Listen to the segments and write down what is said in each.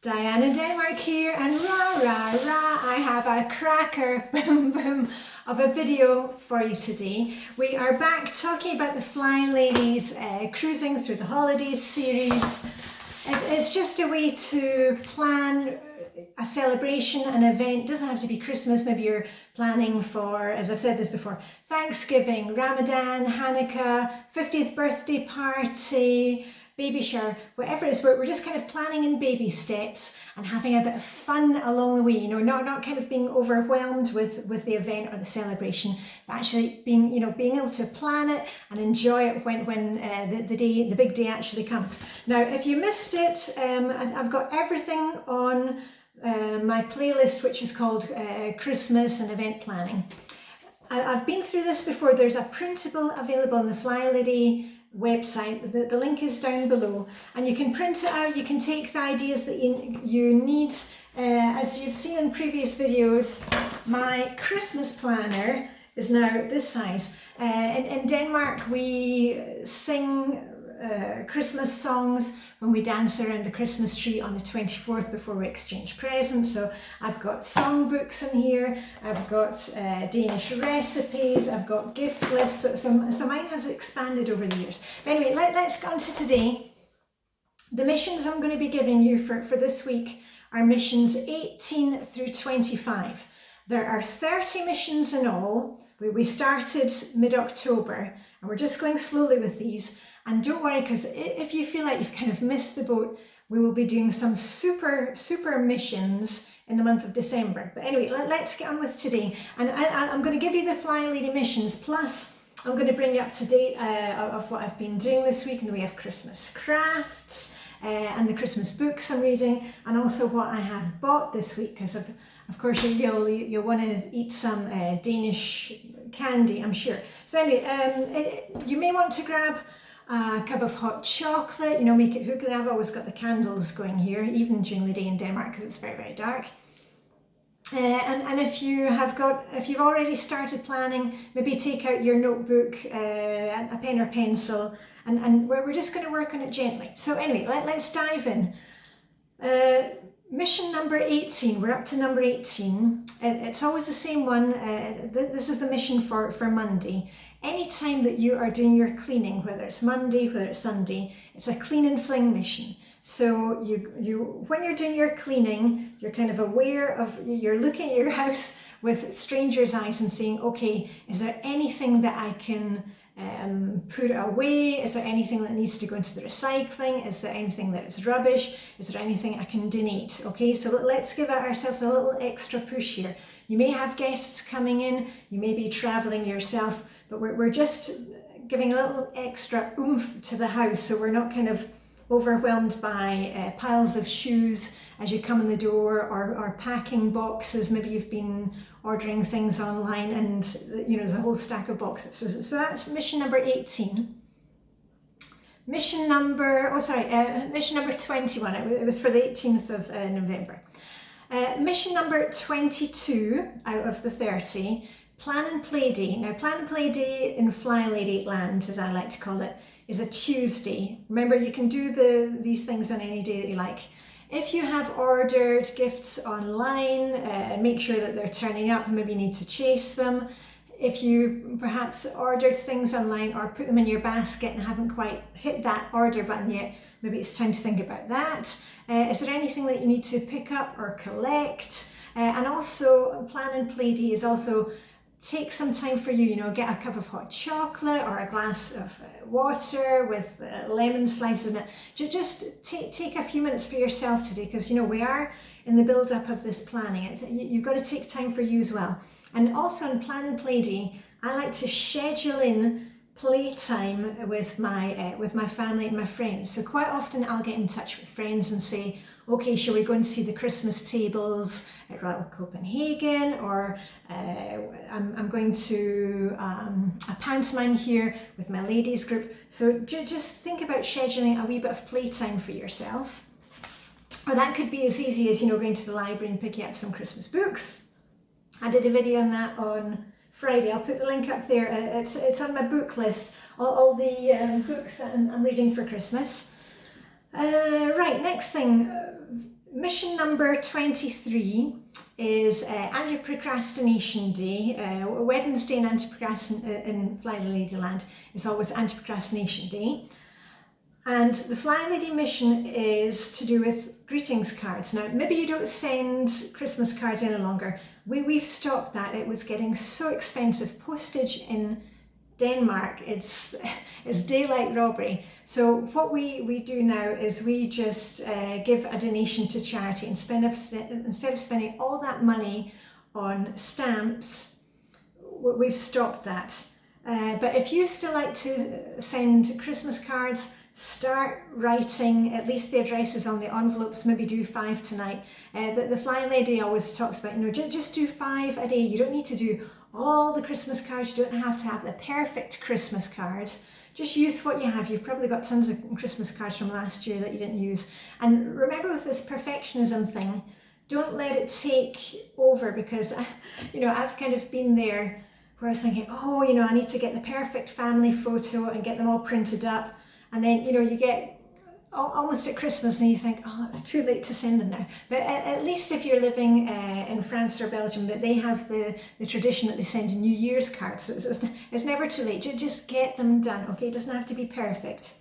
Diane in Denmark here, and rah rah rah, I have a cracker boom boom of a video for you today. We are back talking about the Flyladies cruising through the holidays series. It's just a way to plan a celebration, an event. It doesn't have to be Christmas. Maybe you're planning for, as I've said this before, Thanksgiving, Ramadan, Hanukkah, 50th birthday party, baby shower, whatever it is. We're just kind of planning in baby steps and having a bit of fun along the way, you know, not kind of being overwhelmed with the event or the celebration, but actually being able to plan it and enjoy it when the big day actually comes. Now, if you missed it, I've got everything on my playlist, which is called Christmas and Event Planning. I've been through this before. There's a printable available on the Flylady website. The link is down below, and you can print it out. You can take the ideas that you need. As you've seen in previous videos, my Christmas planner is now this size. In Denmark, we sing Christmas songs when we dance around the Christmas tree on the 24th before we exchange presents. So I've got songbooks in here, I've got Danish recipes, I've got gift lists, so mine has expanded over the years. But anyway, let's get on to today. The missions I'm going to be giving you for this week are missions 18 through 25. There are 30 missions in all. We started mid-October, and we're just going slowly with these. And don't worry, because if you feel like you've kind of missed the boat, we will be doing some super missions in the month of December. But anyway, let's get on with today. And I'm going to give you the Flylady missions, plus I'm going to bring you up to date of what I've been doing this week. And we have Christmas crafts and the Christmas books I'm reading, and also what I have bought this week, because of course you'll want to eat some Danish candy, I'm sure. So anyway, you may want to grab a cup of hot chocolate, make it hookly. I've always got the candles going here, even during the day in Denmark, because it's very dark. And if you've already started planning, maybe take out your notebook, a pen or pencil, and we're just going to work on it gently. So anyway, let's dive in. Mission number 18, we're up to number 18. It's always the same one. This is the mission for Monday. Anytime that you are doing your cleaning, whether it's Monday, whether it's Sunday, it's a clean and fling mission. So when you're doing your cleaning, you're kind of aware of, you're looking at your house with stranger's eyes and saying, okay, is there anything that I can put away? Is there anything that needs to go into the recycling? Is there anything that is rubbish? Is there anything I can donate? Okay, so let's give ourselves a little extra push here. You may have guests coming in, you may be traveling yourself, but we're just giving a little extra oomph to the house, so we're not kind of overwhelmed by piles of shoes as you come in the door, or packing boxes. Maybe you've been ordering things online and there's a whole stack of boxes. So that's mission number 18. Mission number 21. It was for the 18th of November. Mission number 22 out of the 30. Plan and Play Day. Now, Plan and Play Day in Flylady land, as I like to call it, is a Tuesday. Remember, you can do these things on any day that you like. If you have ordered gifts online, make sure that they're turning up. Maybe you need to chase them. If you perhaps ordered things online or put them in your basket and haven't quite hit that order button yet, maybe it's time to think about that. Is there anything that you need to pick up or collect? And also, Plan and Play Day is also take some time for you, get a cup of hot chocolate or a glass of water with lemon slices in it. Just take a few minutes for yourself today, because we are in the build-up of this planning. You've got to take time for you as well. And also on Plan and Play Day, I like to schedule in playtime with my family and my friends. So quite often I'll get in touch with friends and say, okay, shall we go and see the Christmas tables at Royal Copenhagen, or I'm going to a pantomime here with my ladies group. So just think about scheduling a wee bit of playtime for yourself. Or that could be as easy as going to the library and picking up some Christmas books. I did a video on that on Friday. I'll put the link up there. It's on my book list, all the books that I'm reading for Christmas. Right, next thing, mission number 23 is Anti-Procrastination Day. Wednesday in Flylady Land is always Anti-Procrastination Day. And the Flylady mission is to do with greetings cards. Now, maybe you don't send Christmas cards any longer. We've stopped that. It was getting so expensive. Postage in Denmark, it's daylight robbery. So what we do now is we just give a donation to charity and instead of spending all that money on stamps, we've stopped that. But if you still like to send Christmas cards, start writing at least the addresses on the envelopes. Maybe do 5 tonight. The Fly Lady always talks about, just do 5 a day. You don't need to do all the Christmas cards. You don't have to have the perfect Christmas card. Just use what you have. You've probably got tons of Christmas cards from last year that you didn't use. And remember, with this perfectionism thing, don't let it take over, because I've kind of been there where I was thinking, I need to get the perfect family photo and get them all printed up. And then, you get almost at Christmas and you think, it's too late to send them now. But at least if you're living in France or Belgium, that they have the tradition that they send a New Year's card. So it's never too late. Just get them done, okay? It doesn't have to be perfect.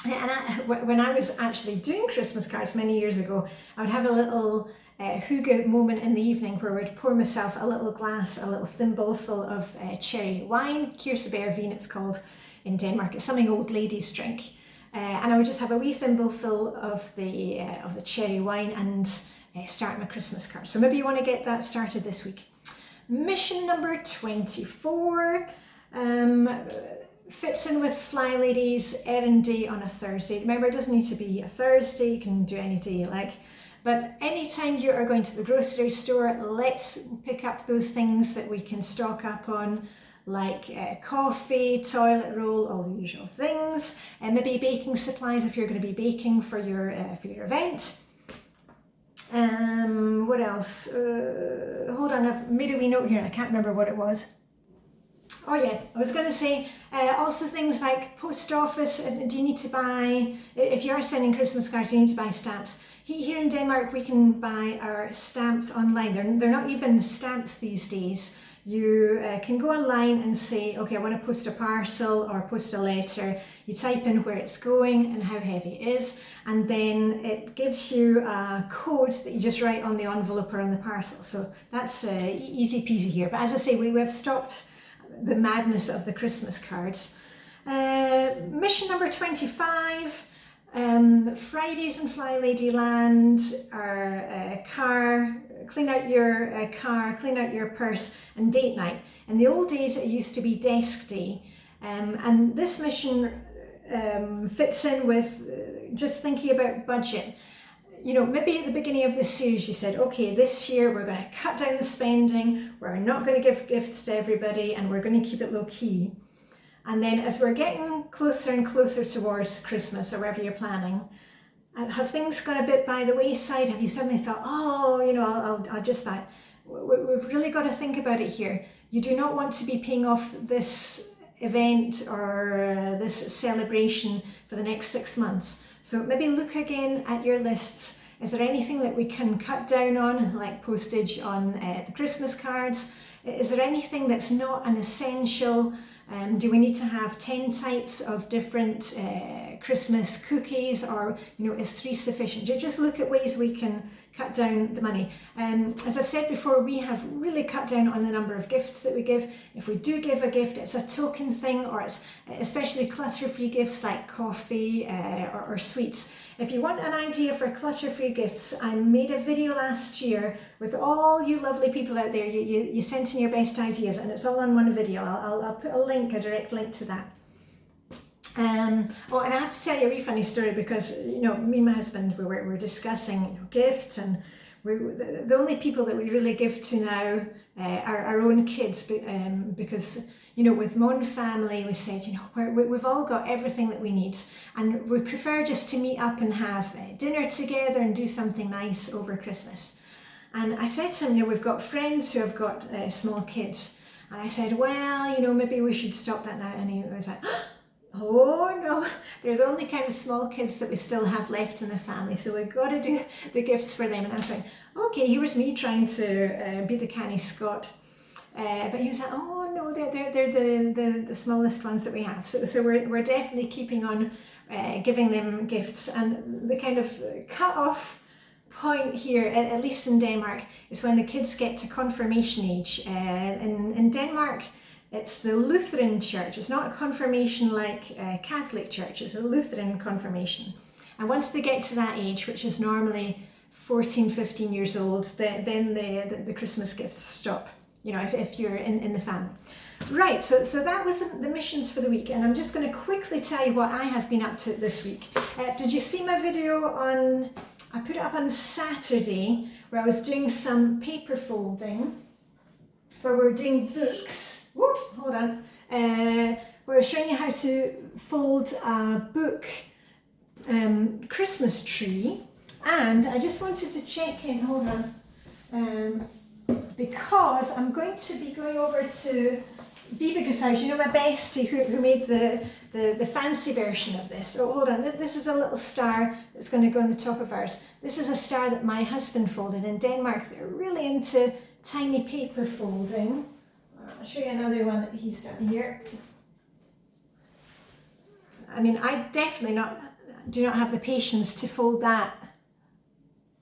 And when I was actually doing Christmas cards many years ago, I would have a little hygge moment in the evening where I would pour myself a little thimble full of cherry wine, kirsebærvin it's called in Denmark. It's something old ladies drink. And I would just have a wee thimble full of the cherry wine and start my Christmas card. So maybe you want to get that started this week. Mission number 24 fits in with Flylady's errand day on a Thursday. Remember, it doesn't need to be a Thursday. You can do any day you like. But anytime you are going to the grocery store, let's pick up those things that we can stock up on, like coffee, toilet roll, all the usual things, and maybe baking supplies if you're going to be baking for your event. What else? Hold on, I've made a wee note here and I can't remember what it was. Oh yeah, I was going to say also things like post office. Do you need to buy, if you are sending Christmas cards, you need to buy stamps. Here in Denmark, we can buy our stamps online. They're not even stamps these days. You can go online and say, okay, I want to post a parcel or post a letter. You type in where it's going and how heavy it is, and then it gives you a code that you just write on the envelope or on the parcel. So that's easy peasy here. But as I say, we have stopped the madness of the Christmas cards. Mission number 25. Fridays in Flylady Land are clean out your car, clean out your purse, and date night. In the old days, it used to be desk day, and this mission fits in with just thinking about budget. Maybe at the beginning of this series you said, okay, this year we're going to cut down the spending, we're not going to give gifts to everybody, and we're going to keep it low key. And then as we're getting closer and closer towards Christmas or wherever you're planning, have things gone a bit by the wayside? Have you suddenly thought, I'll just buy it? We've really got to think about it here. You do not want to be paying off this event or this celebration for the next 6 months. So maybe look again at your lists. Is there anything that we can cut down on, like postage on the Christmas cards? Is there anything that's not an essential? Do we need to have 10 types of different Christmas cookies, or is 3 sufficient? Just look at ways we can cut down the money. As I've said before, we have really cut down on the number of gifts that we give. If we do give a gift, it's a token thing, or it's especially clutter-free gifts like coffee or sweets. If you want an idea for clutter-free gifts, I made a video last year with all you lovely people out there. You sent in your best ideas, and it's all on one video. I'll put a direct link to that. And I have to tell you a wee funny story, because me and my husband we're discussing gifts, and the only people that we really give to now are our own kids, because with my own family we said we've all got everything that we need, and we prefer just to meet up and have dinner together and do something nice over Christmas. And I said to him, we've got friends who have got small kids, and I said, well, maybe we should stop that now. And he was like, Oh no, they're the only kind of small kids that we still have left in the family, so we've got to do the gifts for them. And I was like, okay, here was me trying to be the canny Scot. But he was like, oh no, they're the smallest ones that we have. So we're definitely keeping on giving them gifts. And the kind of cut-off point here, at least in Denmark, is when the kids get to confirmation age. In Denmark, it's the Lutheran church. It's not a confirmation like a Catholic church, it's a Lutheran confirmation. And once they get to that age, which is normally 14, 15 years old, then the Christmas gifts stop, you know, if you're in the family. Right, so that was the missions for the week, and I'm just going to quickly tell you what I have been up to this week. Did you see my video on, I put it up on Saturday, where I was doing some paper folding, where we're doing books. Whoop, hold on. We're showing you how to fold a book Christmas tree, and I just wanted to check in, hold on, because I'm going to be going over to Vibeka's house, you know, my bestie who made the fancy version of this. Oh, hold on, this is a little star that's going to go on the top of ours. This is a star that my husband folded. In Denmark, they're really into tiny paper folding. I'll show you another one that he's done here. I mean, I definitely do not have the patience to fold that.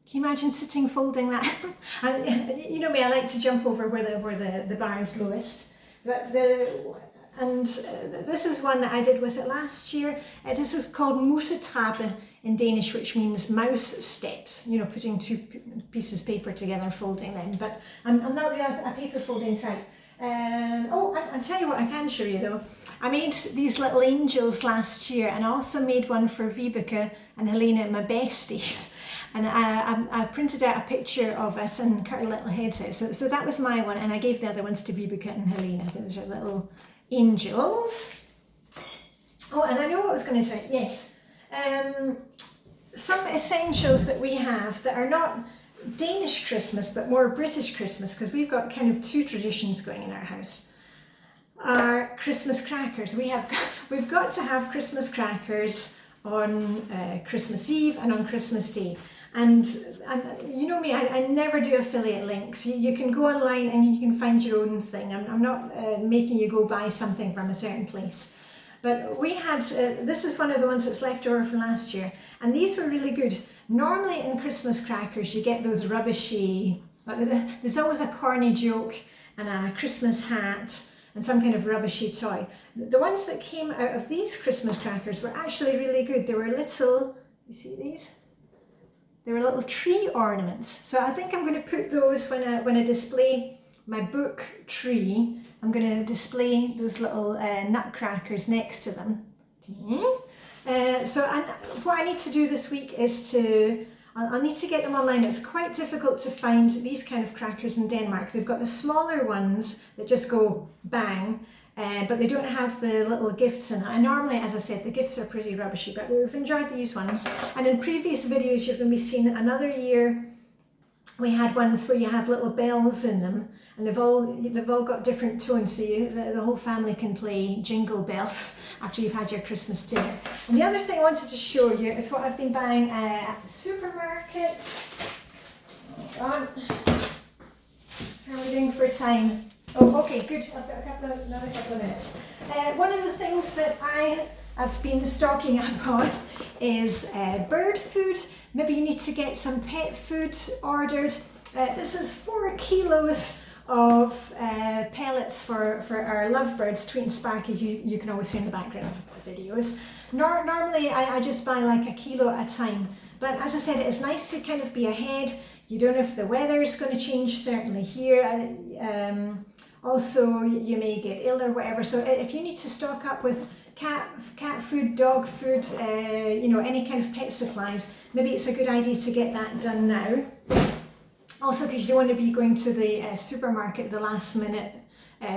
Can you imagine sitting folding that? And you know me, I like to jump over where the bar is lowest. But this is one that I did, was it last year? This is called musetrappe in Danish, which means mouse steps, you know, putting two pieces of paper together and folding them. But I'm not really a paper folding type. I'll tell you what I can show you though. I made these little angels last year, and I also made one for Vibeke and Helena, my besties. And I printed out a picture of us and cut our little heads out. So that was my one, and I gave the other ones to Vibeke and Helena. Those are little angels. Oh, and I know what I was going to say. Yes. Some essentials that we have that are not Danish Christmas, but more British Christmas, because we've got kind of two traditions going in our house, are Christmas crackers. We've got to have Christmas crackers on Christmas Eve and on Christmas Day. And you know me, I never do affiliate links. You can go online and you can find your own thing. I'm not making you go buy something from a certain place. But we had, this is one of the ones that's left over from last year, and these were really good. Normally in Christmas crackers you get those rubbishy, there's always a corny joke and a Christmas hat and some kind of rubbishy toy. The ones that came out of these Christmas crackers were actually really good. They were little, you see these? They were little tree ornaments. So I think I'm going to put those when I display my book tree. I'm going to display those little nutcrackers next to them. Okay. What I need to do this week is I'll need to get them online. It's quite difficult to find these kind of crackers in Denmark. They've got the smaller ones that just go bang, but they don't have the little gifts in it. And normally, as I said, the gifts are pretty rubbishy, but we've enjoyed these ones. And in previous videos, you've maybe seen another year, we had ones where you have little bells in them, and they've all got different tones, so the whole family can play jingle bells after you've had your Christmas dinner. And the other thing I wanted to show you is what I've been buying at the supermarket. Hold on. How are we doing for time? Oh, okay, good. I've got another couple of minutes. One of the things that I have been stocking up on is bird food. Maybe you need to get some pet food ordered. This is 4 kilos of pellets for our lovebirds, Tweet and Sparky, who you can always hear in the background of the videos. Normally I just buy like 1 kilo at a time, but as I said, it's nice to kind of be ahead. You don't know if the weather is going to change, certainly here. Also, you may get ill or whatever, so if you need to stock up with cat food, dog food, you know, any kind of pet supplies, maybe it's a good idea to get that done now. Also, because you don't want to be going to the supermarket at the last minute,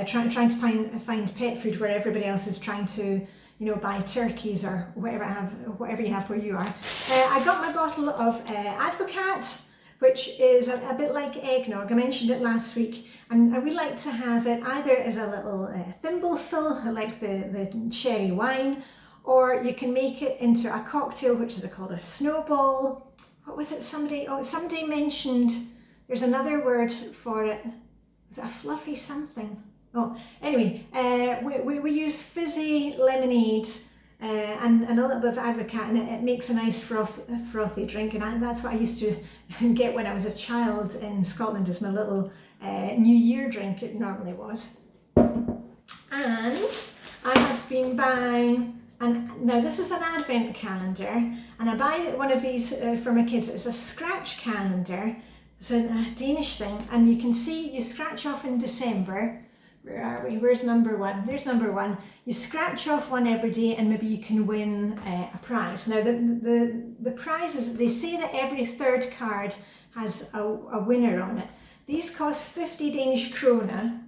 trying to find pet food where everybody else is trying to, you know, buy turkeys or whatever you have where you are. I got my bottle of Advocat, which is a bit like eggnog. I mentioned it last week, and we like to have it either as a little thimble fill, like the cherry wine, or you can make it into a cocktail, which is called a snowball. What was it? Somebody mentioned there's another word for it. Is it a fluffy something? Oh, anyway, we use fizzy lemonade and a little bit of advocaat, and it makes a nice frothy drink, and that's what I used to get when I was a child in Scotland as my little New Year drink. It normally was. And I have been buying, and now this is an advent calendar, and I buy one of these for my kids. It's a scratch calendar. It's a Danish thing, and you can see you scratch off in December. Where are we? Where's number one? There's number one. You scratch off one every day and maybe you can win a prize. Now the prize is, they say that every third card has a winner on it. These cost 50 Danish krone,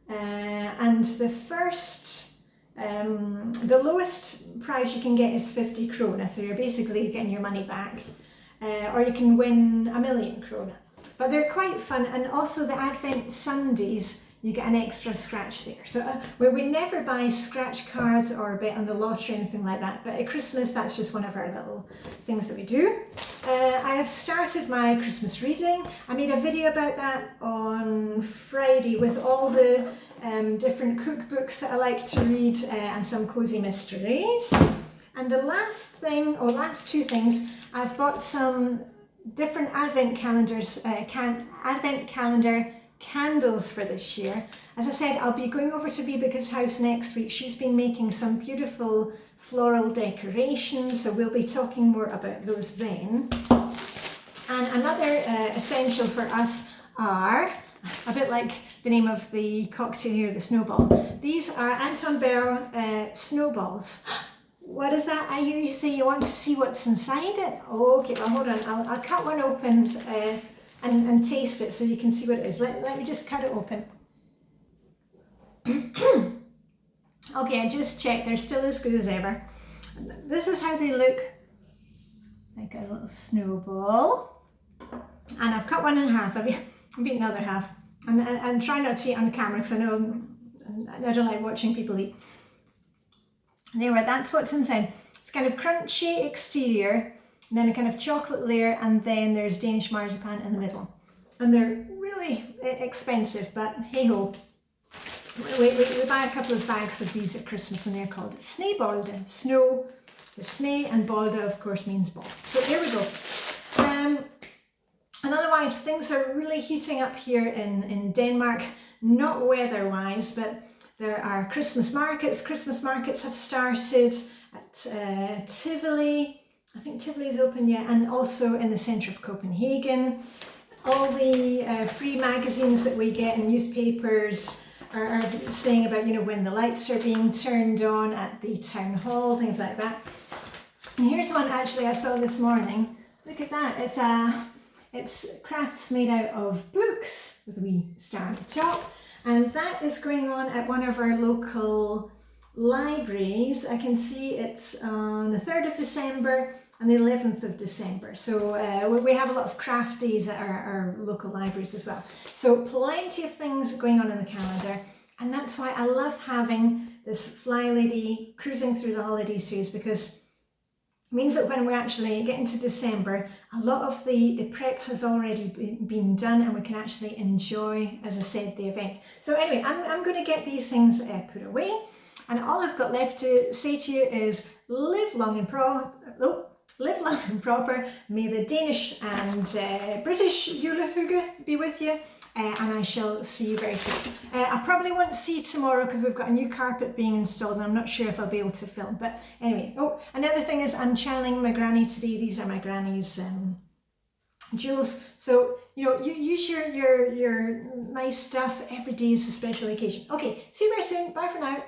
and the first, the lowest prize you can get is 50 krone, so you're basically getting your money back, or you can win 1,000,000 krone. But they're quite fun, and also the Advent Sundays, you get an extra scratch there. So we never buy scratch cards or bet on the lottery or anything like that, but at Christmas that's just one of our little things that we do. I have started my Christmas reading. I made a video about that on Friday with all the different cookbooks that I like to read and some cozy mysteries. And the last two things, I've bought some different Advent calendars, Advent calendar candles for this year. As I said, I'll be going over to Vibeka's house next week. She's been making some beautiful floral decorations, so we'll be talking more about those then. And another essential for us are, a bit like the name of the cocktail here, the snowball. These are Anton Berg snowballs. What is that? I hear you say you want to see what's inside it. Oh, okay, well hold on, I'll cut one open and taste it so you can see what it is. Let me just cut it open. Okay, I just checked, they're still as good as ever. This is how they look, like a little snowball. And I've cut one in half, I've eaten the other half. And try not to eat on camera because I know I don't like watching people eat. There, that's what's inside. It's kind of crunchy exterior, and then a kind of chocolate layer, and then there's Danish marzipan in the middle. And they're really expensive, but hey ho. We buy a couple of bags of these at Christmas, and they're called snebolde, snow. The snake, and bolde of course means ball. So there we go. And otherwise things are really heating up here in Denmark, not weather-wise, but there are Christmas markets. Christmas markets have started at Tivoli. I think Tivoli is open yet, and also in the centre of Copenhagen. All the free magazines that we get in newspapers are saying about, you know, when the lights are being turned on at the town hall, things like that. And here's one actually I saw this morning. Look at that. It's crafts made out of books with a wee star on the top. And that is going on at one of our local libraries. I can see it's on the 3rd of December and the 11th of December. So we have a lot of craft days at our local libraries as well. So plenty of things going on in the calendar. And that's why I love having this Flylady cruising through the holiday series, because it means that when we're actually getting to December, a lot of the prep has already been done, and we can actually enjoy, as I said, the event. So anyway, I'm going to get these things put away, and all I've got left to say to you is live long and proper. May the Danish and British julehygge be with you. And I shall see you very soon. I probably won't see you tomorrow because we've got a new carpet being installed, and I'm not sure if I'll be able to film. But anyway, oh, another thing is I'm channeling my granny today. These are my granny's jewels. So, you know, you use your nice stuff. Every day is a special occasion. Okay, see you very soon. Bye for now.